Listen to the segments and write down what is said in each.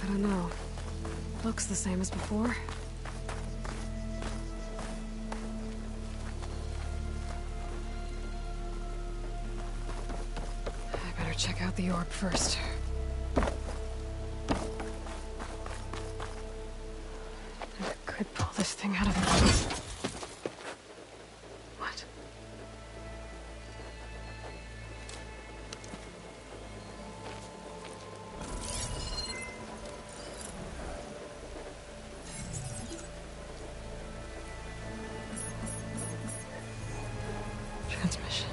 don't know. Looks the same as before. I better check out the orb first. I could pull this thing out of it. What? Transmission.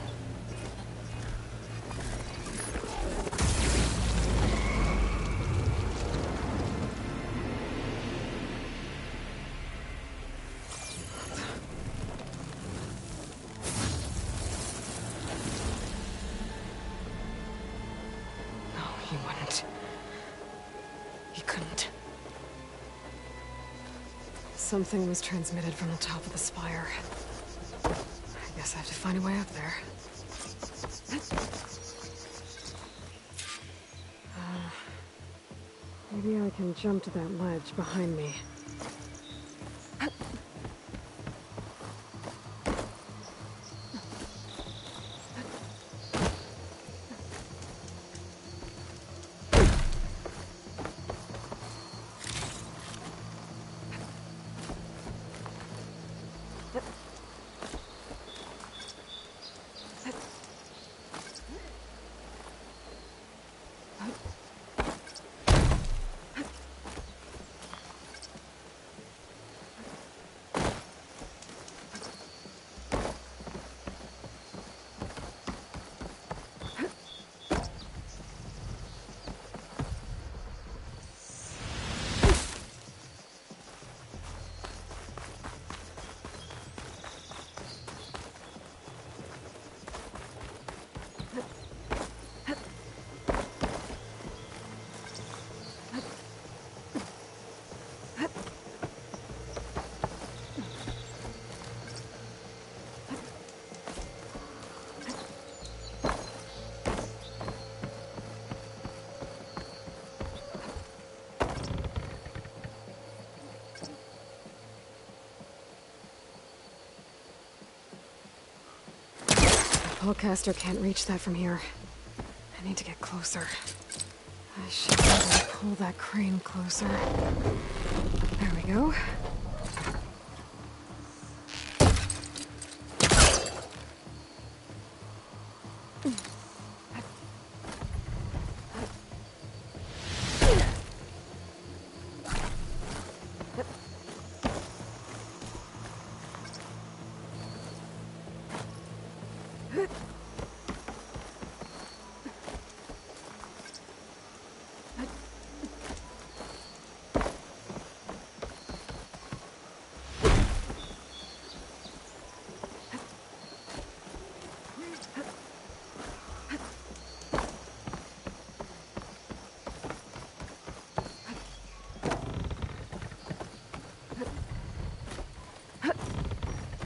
No, he wouldn't. He couldn't. Something was transmitted from the top of the spire. I guess I have to find a way up there. Maybe I can jump to that ledge behind me. Pullcaster can't reach that from here. I need to get closer. I should be able to pull that crane closer. There we go.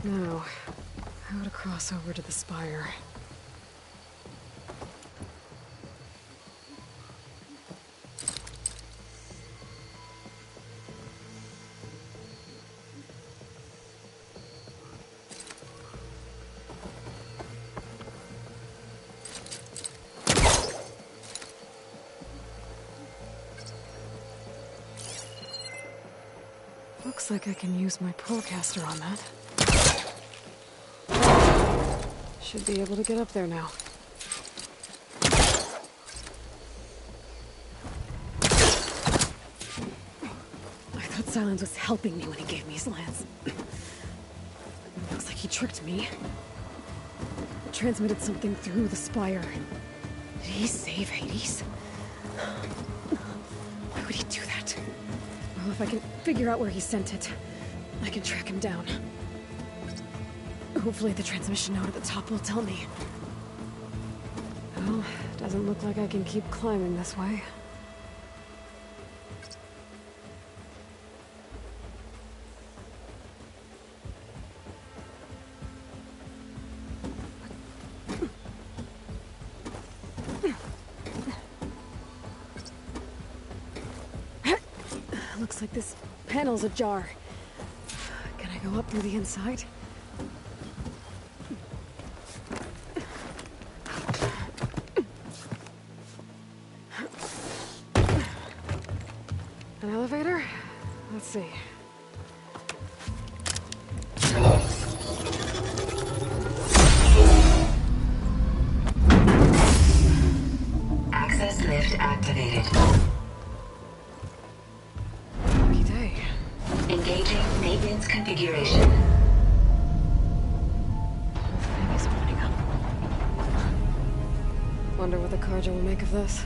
Now, how to cross over to the spire. Looks like I can use my pullcaster on that. Should be able to get up there now. I thought Silence was helping me when he gave me his lance. Looks like he tricked me. Transmitted something through the spire. Did he save Hades? Why would he do that? Well, if I can figure out where he sent it, I can track him down. Hopefully the transmission node at the top will tell me. Well, doesn't look like I can keep climbing this way. Looks like this panel's ajar. Can I go up through the inside? An elevator? Let's see. Access lift activated. Lucky day. Engaging maintenance configuration. Whole thing is opening up. Wonder what the Carja will make of this.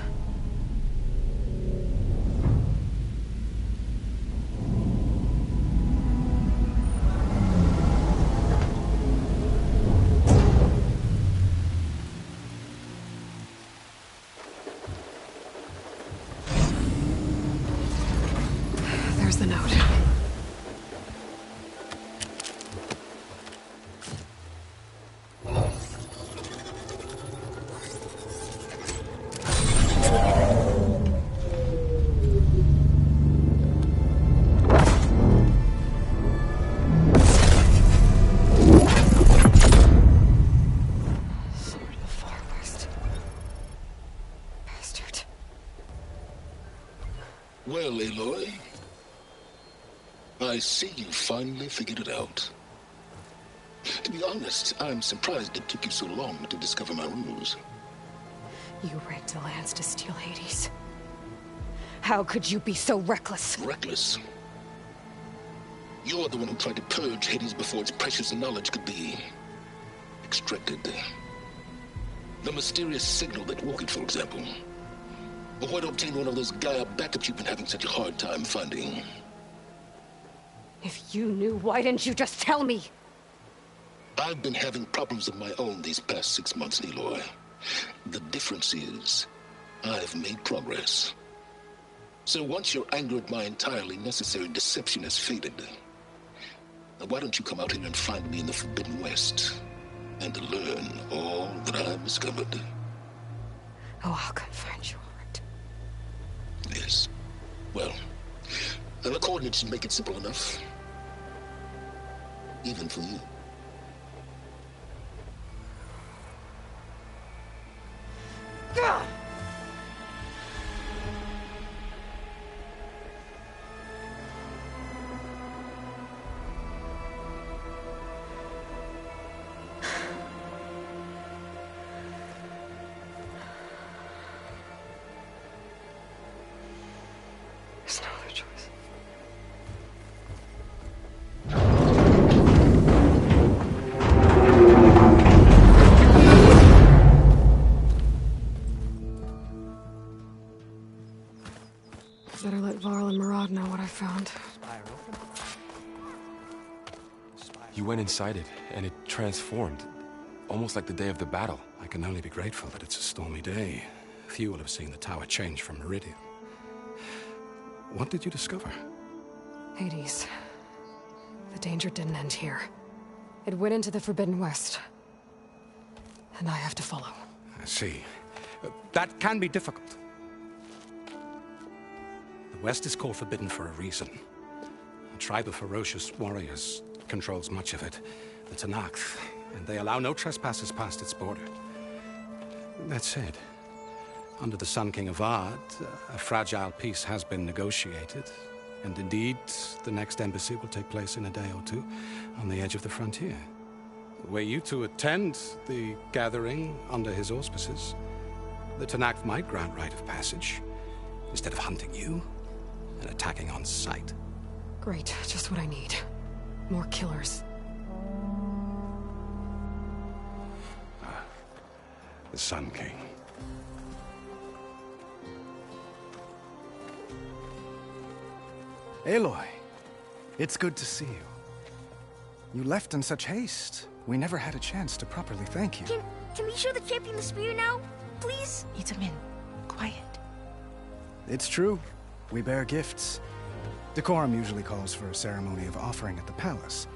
There's the note. Sword of the Far West. Bastard. Well, Aloy, I see you finally figured it out. To be honest, I'm surprised it took you so long to discover my ruse. You rigged the Lance to steal Hades. How could you be so reckless? Reckless. You're the one who tried to purge Hades before its precious knowledge could be extracted. The mysterious signal that woke it, for example. Or why to obtain one of those Gaia backups you've been having such a hard time finding. If you knew, why didn't you just tell me? I've been having problems of my own these past 6 months, Aloy. The difference is, I've made progress. So once your anger at my entirely necessary deception has faded, why don't you come out here and find me in the Forbidden West, and learn all that I've discovered? Oh, I'll come find you, all right. Yes. Well, the coordinates should make it simple enough. Even for you. Gah! There's no other choice. Better let Varl and Murad know what I found. You went inside it, and it transformed. Almost like the day of the battle. I can only be grateful that it's a stormy day. Few will have seen the tower change from Meridian. What did you discover? Hades. The danger didn't end here. It went into the Forbidden West. And I have to follow. I see. That can be difficult. The West is called Forbidden for a reason. A tribe of ferocious warriors controls much of it, the Tenakth, and they allow no trespassers past its border. That said, under the Sun King Avad, a fragile peace has been negotiated, and indeed, the next embassy will take place in a day or two on the edge of the frontier. Were you to attend the gathering under his auspices, the Tenakth might grant right of passage, instead of hunting you and attacking on sight. Great, just what I need. More killers. The Sun King. Aloy, it's good to see you. You left in such haste. We never had a chance to properly thank you. Can we show the champion the spear now? Please? Itamin, quiet. It's true. We bear gifts. Decorum usually calls for a ceremony of offering at the palace.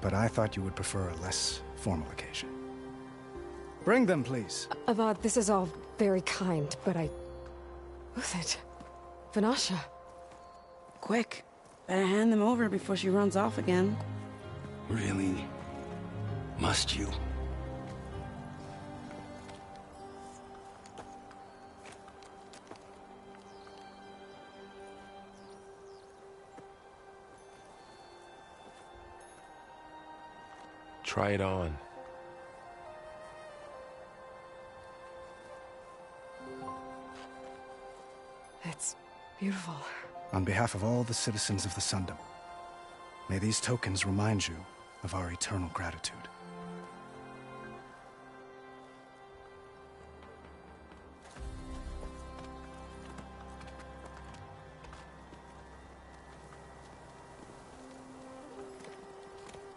But I thought you would prefer a less formal occasion. Bring them, please. Avad, this is all very kind, but who's it? Vanasha. quick. Better hand them over before she runs off again. Really? Must you? Try it on. It's beautiful. On behalf of all the citizens of the Sundom, may these tokens remind you of our eternal gratitude.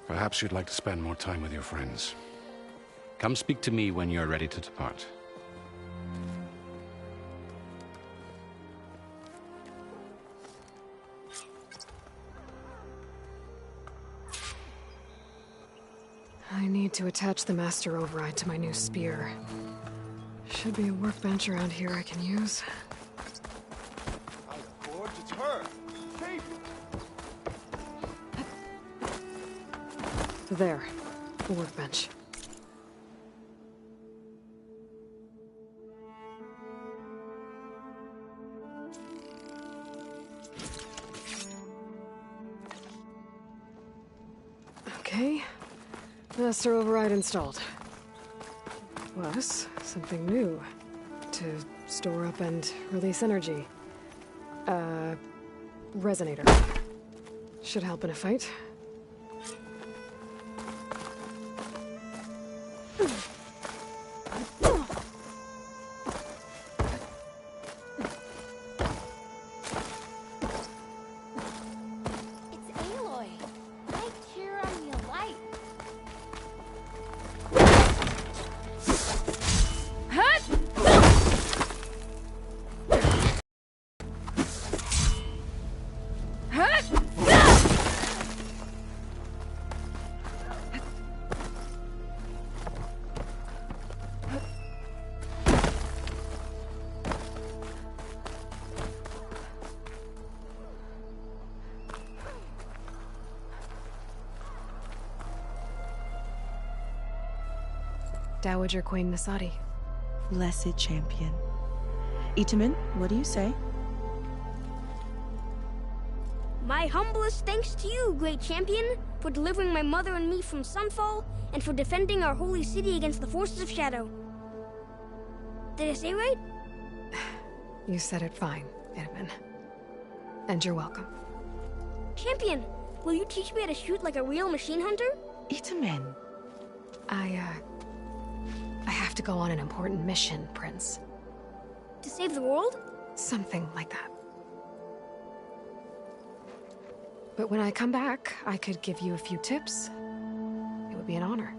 Perhaps you'd like to spend more time with your friends. Come speak to me when you're ready to depart. I need to attach the Master Override to my new spear. Should be a workbench around here I can use. Forge, it's her! Save There. The workbench. Okay. Master Override installed. Plus, something new. To store up and release energy. Resonator. Should help in a fight. Dowager Queen Nasadi. Blessed champion. Itamen, what do you say? My humblest thanks to you, great champion, for delivering my mother and me from Sunfall, and for defending our holy city against the forces of Shadow. Did I say right? You said it fine, Itamen. And you're welcome. Champion, will you teach me how to shoot like a real machine hunter? Itamen. I have to go on an important mission, Prince. To save the world? Something like that. But when I come back, I could give you a few tips. It would be an honor.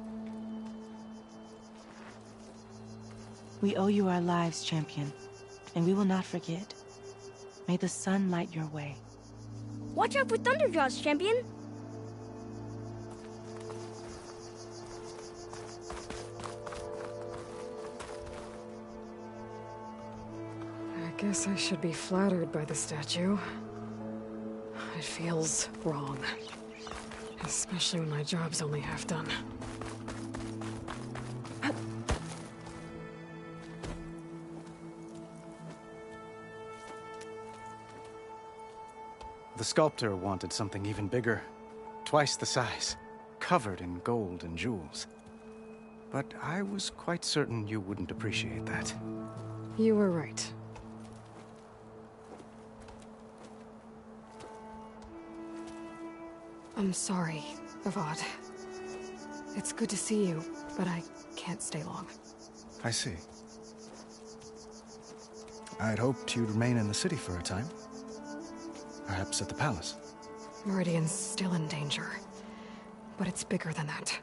We owe you our lives, champion, and we will not forget. May the sun light your way. Watch out for Thunderjaws, champion! I guess I should be flattered by the statue. It feels wrong. Especially when my job's only half done. The sculptor wanted something even bigger. Twice the size. Covered in gold and jewels. But I was quite certain you wouldn't appreciate that. You were right. I'm sorry, Avad. It's good to see you, but I can't stay long. I see. I'd hoped you'd remain in the city for a time. Perhaps at the palace. Meridian's still in danger. But it's bigger than that.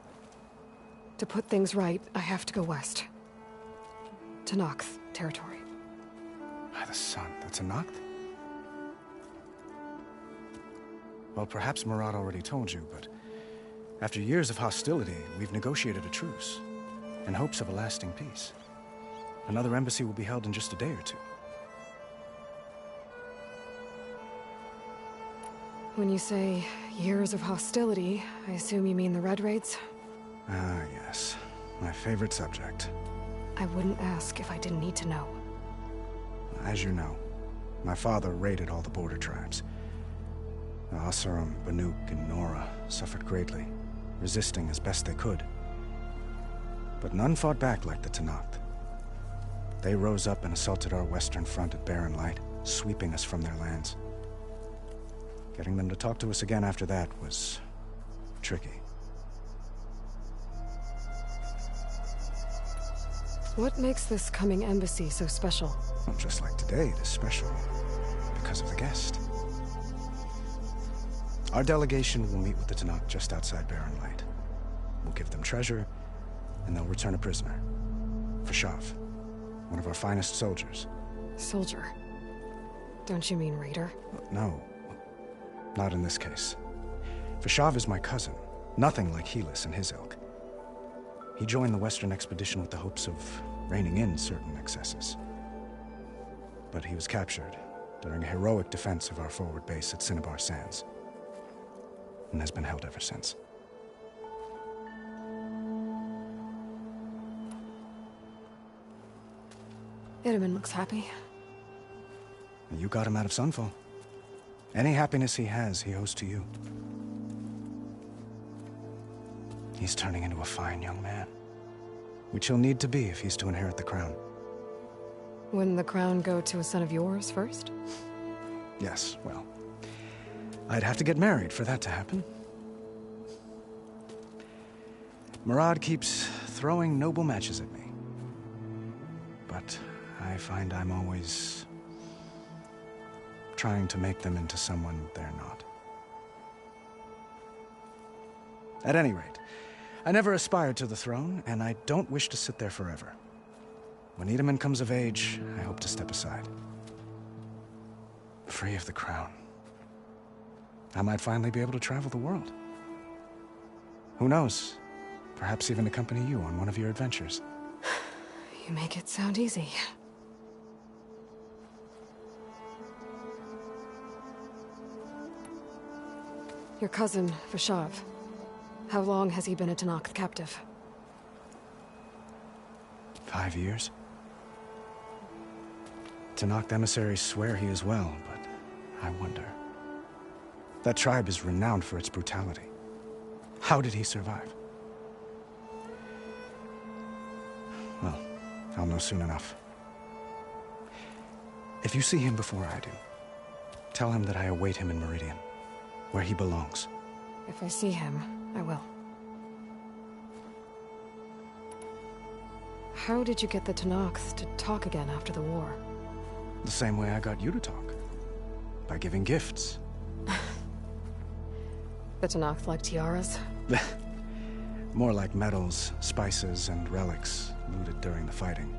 To put things right, I have to go west. To Noct territory. By the sun, that's a Noct? Well, perhaps Murad already told you, but after years of hostility, we've negotiated a truce, in hopes of a lasting peace. Another embassy will be held in just a day or two. When you say years of hostility, I assume you mean the Red Raids? Ah, yes. My favorite subject. I wouldn't ask if I didn't need to know. As you know, my father raided all the border tribes. The Oseram, Banuk, and Nora suffered greatly, resisting as best they could. But none fought back like the Tenakth. They rose up and assaulted our western front at Barren Light, sweeping us from their lands. Getting them to talk to us again after that was tricky. What makes this coming embassy so special? Well, just like today, it is special because of the guest. Our delegation will meet with the Tenakth just outside Barren Light. We'll give them treasure, and they'll return a prisoner. Fashav, one of our finest soldiers. Soldier? Don't you mean raider? No, not in this case. Fashav is my cousin, nothing like Helis and his ilk. He joined the Western expedition with the hopes of reining in certain excesses. But he was captured during a heroic defense of our forward base at Cinnabar Sands, and has been held ever since. Itamen looks happy. You got him out of Sunfall. Any happiness he has, he owes to you. He's turning into a fine young man, which he'll need to be if he's to inherit the crown. Wouldn't the crown go to a son of yours first? Yes, well, I'd have to get married for that to happen. Murad keeps throwing noble matches at me. But I find I'm always trying to make them into someone they're not. At any rate, I never aspired to the throne, and I don't wish to sit there forever. When Itamen comes of age, I hope to step aside. Free of the crown. I might finally be able to travel the world. Who knows? Perhaps even accompany you on one of your adventures. You make it sound easy. Your cousin, Fashav. How long has he been a Tenakth captive? 5 years. Tenakth emissaries swear he is well, but I wonder. That tribe is renowned for its brutality. How did he survive? Well, I'll know soon enough. If you see him before I do, tell him that I await him in Meridian, where he belongs. If I see him, I will. How did you get the Tenakth to talk again after the war? The same way I got you to talk. By giving gifts. The Tenakth like tiaras? More like medals, spices, and relics looted during the fighting.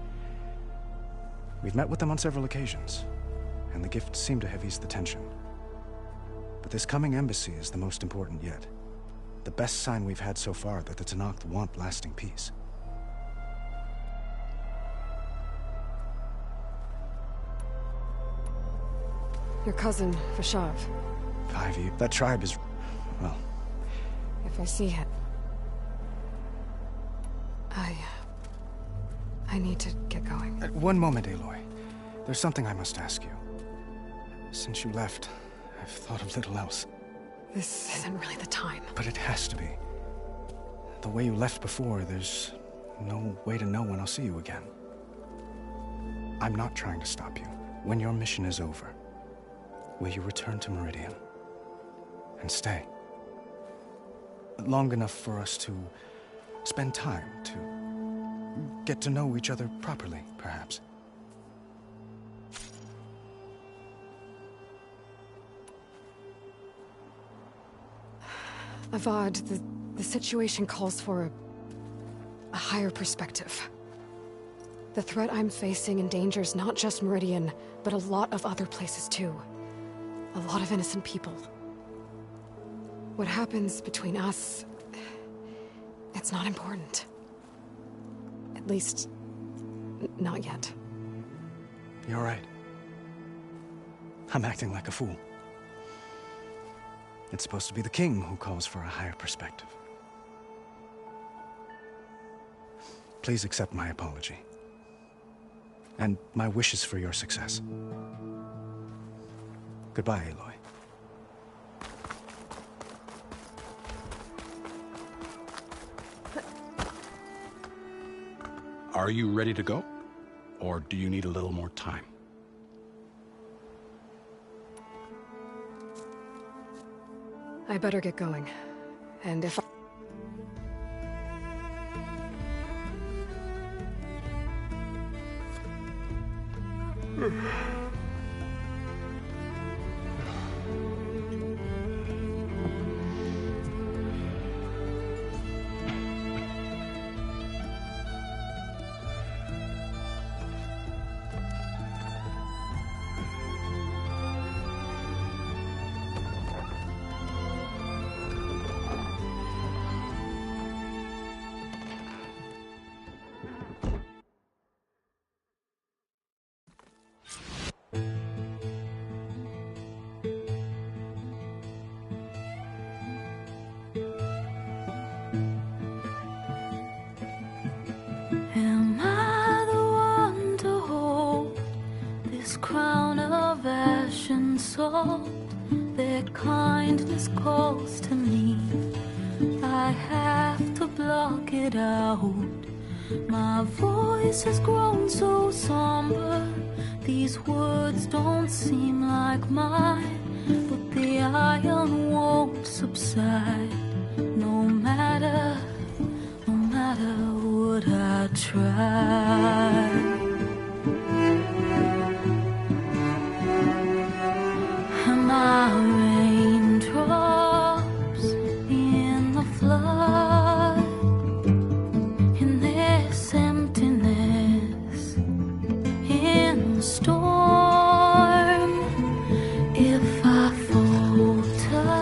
We've met with them on several occasions, and the gifts seem to have eased the tension. But this coming embassy is the most important yet. The best sign we've had so far that the Tenakth want lasting peace. Your cousin, Fashav. 5 years. That tribe is, well... If I see him... I need to get going. One moment, Aloy. There's something I must ask you. Since you left, I've thought of little else. This isn't really the time. But it has to be. The way you left before, there's no way to know when I'll see you again. I'm not trying to stop you. When your mission is over, will you return to Meridian? And stay? Long enough for us to spend time, to get to know each other properly, perhaps. Avad, the situation calls for a higher perspective. The threat I'm facing endangers not just Meridian, but a lot of other places too. A lot of innocent people. What happens between us, it's not important. At least, not yet. You're right. I'm acting like a fool. It's supposed to be the king who calls for a higher perspective. Please accept my apology. And my wishes for your success. Goodbye, Aloy. Are you ready to go? Or do you need a little more time? I better get going. And if Am I the one to hold this crown of ash and salt? Their kindness calls to me. I have to block it out. My voice has grown so somber. These words don't seem like mine, but the iron won't subside. No matter what I try. Am I raindrops in the flood? In this emptiness, in the storm. If I falter,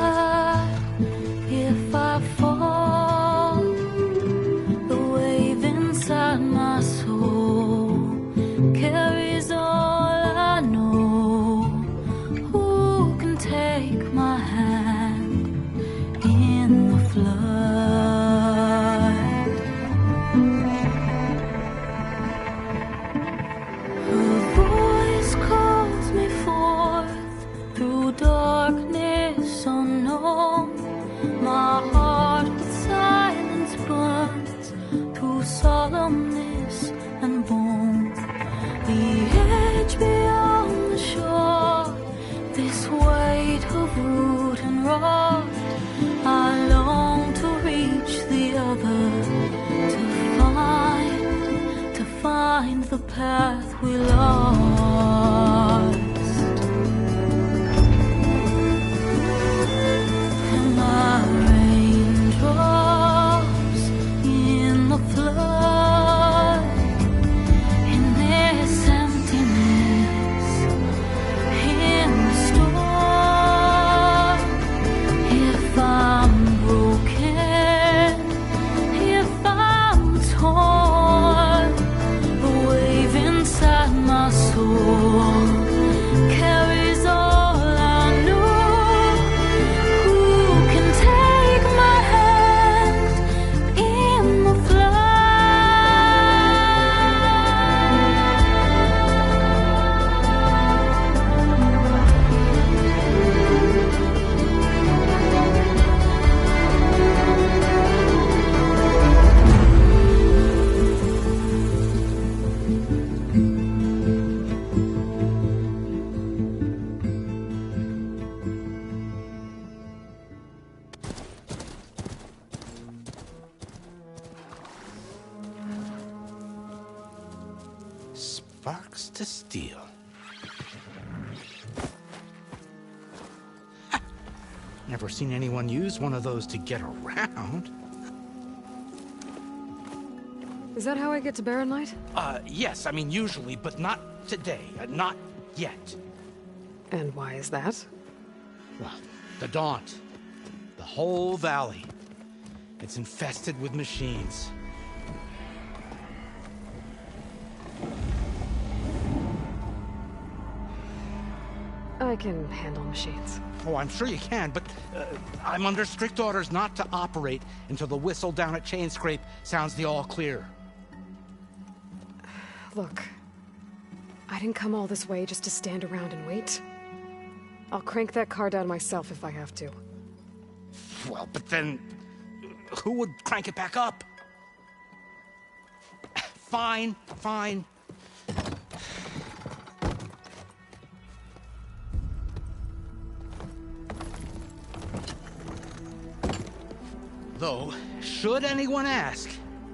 if I fall, the wave inside my soul carries all I know. Who can take my hand in the flood? Her voice calls me forth through darkness unknown. My heart with silence burns through solemnness and bone. The edge beyond the shore, this weight of root and rod. I long to reach the other, to find the path we lost. Am I raindrops in the flood? In this emptiness, in the storm. If I'm broken, if I'm torn, the wave inside my soul carries all I know. Who can take my hand in the Sparks to steel. Never seen anyone use one of those to get around. is that how I get to Barren Light? Yes, I mean usually, but not today. Not yet. And why is that? Well, the Daunt. The whole valley. It's infested with machines. I can handle machines. Oh, I'm sure you can, but I'm under strict orders not to operate until the whistle down at Chainscrape sounds the all clear. Look, I didn't come all this way just to stand around and wait. I'll crank that car down myself if I have to. Well, but then who would crank it back up? Fine, fine. Though, should anyone ask,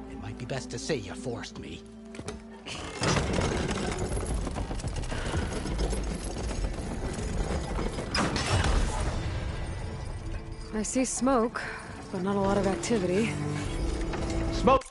it might be best to say you forced me. I see smoke, but not a lot of activity. Smoke!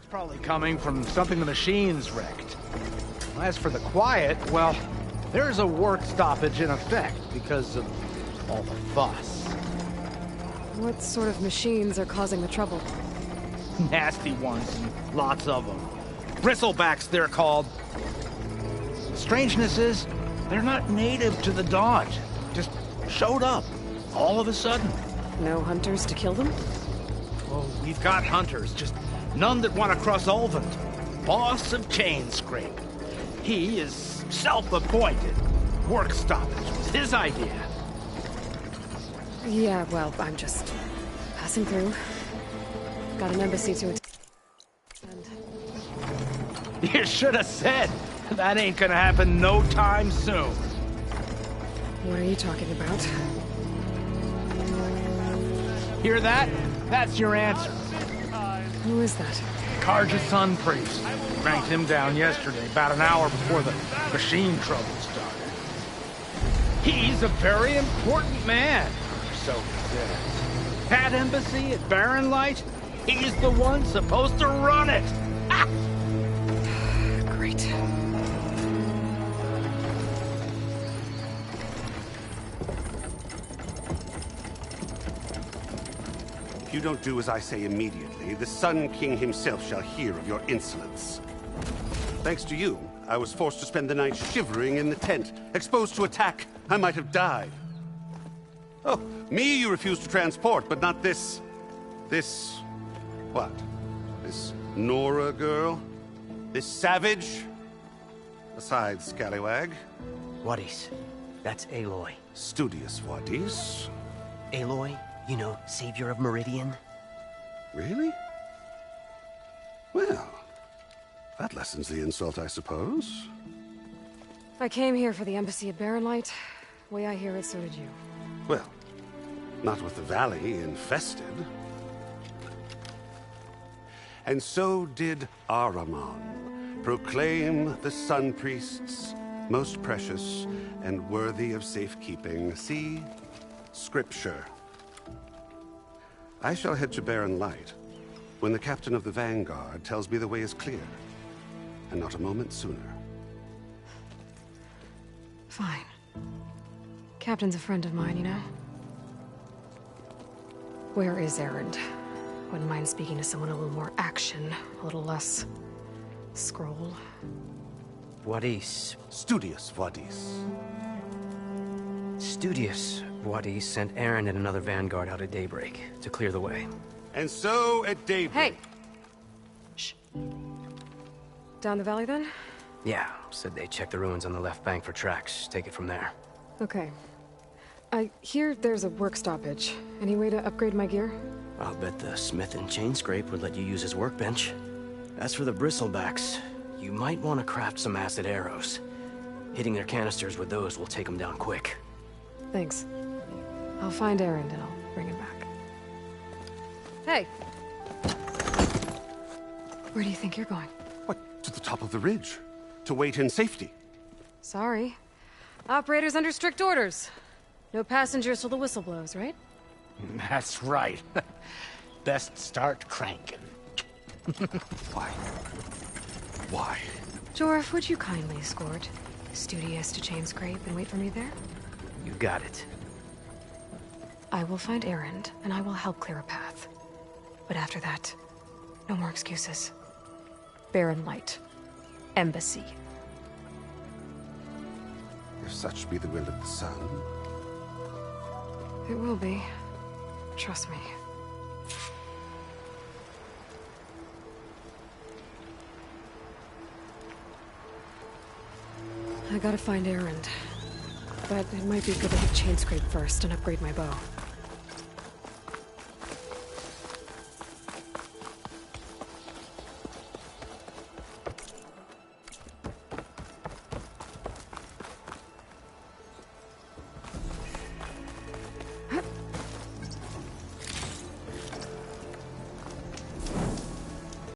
Probably coming from something the machines wrecked. As for the quiet, well, there's a work stoppage in effect because of all the fuss. What sort of machines are causing the trouble? Nasty ones, and lots of them. Bristlebacks, they're called. Strangeness is, they're not native to the Dodge. Just showed up, all of a sudden. No hunters to kill them? Oh, we've got hunters, just none that want to cross Ulvund. Boss of Chainscrape. He is self-appointed. Work stoppage was his idea. Yeah, well, I'm just passing through. Got an embassy to attend. You should have said. That ain't gonna happen no time soon. What are you talking about? Hear that? That's your answer. Who is that? Carja's Sun Priest. Cranked him down yesterday, about an hour before the machine trouble started. He's a very important man, so he says. That embassy at Barren Light, he's the one supposed to run it. Ah! Great. If you don't do as I say immediately, the Sun King himself shall hear of your insolence. Thanks to you, I was forced to spend the night shivering in the tent. Exposed to attack, I might have died. Oh, me you refused to transport, but not this... what? This Nora girl? This savage? Besides, scallywag. Wadis. That's Aloy. Studious Wadis. Aloy, you know, savior of Meridian. Really? Well, that lessens the insult, I suppose. I came here for the embassy at Barren Light. Way I hear it, so did you. Well, not with the valley infested. And so did Ahriman, proclaim the Sun Priests most precious and worthy of safekeeping. See? Scripture. I shall head to Barren Light when the captain of the Vanguard tells me the way is clear, and not a moment sooner. Fine. Captain's a friend of mine, you know? Where is Erend? Wouldn't mind speaking to someone a little more action, a little less... scroll. Wadis. Studious Wadis. Studious Wadis sent Erend and another Vanguard out at daybreak to clear the way. And so at daybreak... Hey! Shh. Down the valley, then? Yeah, said they checked the ruins on the left bank for tracks. Take it from there. Okay. I hear there's a work stoppage. Any way to upgrade my gear? I'll bet the smith in Chainscrape would let you use his workbench. As for the bristlebacks, you might want to craft some acid arrows. Hitting their canisters with those will take them down quick. Thanks. I'll find Erend and I'll bring him back. Hey! Where do you think you're going? What? To the top of the ridge. To wait in safety. Sorry. Operator's under strict orders. No passengers till the whistle blows, right? That's right. Best start cranking. Why? Why? Jorf, would you kindly escort Studious to Chainscrape and wait for me there? You got it. I will find Erend, and I will help clear a path. But after that, no more excuses. Barren Light. Embassy. If such be the will of the sun. It will be. Trust me. I gotta find Erend. But it might be good to hit Chainscrape first and upgrade my bow.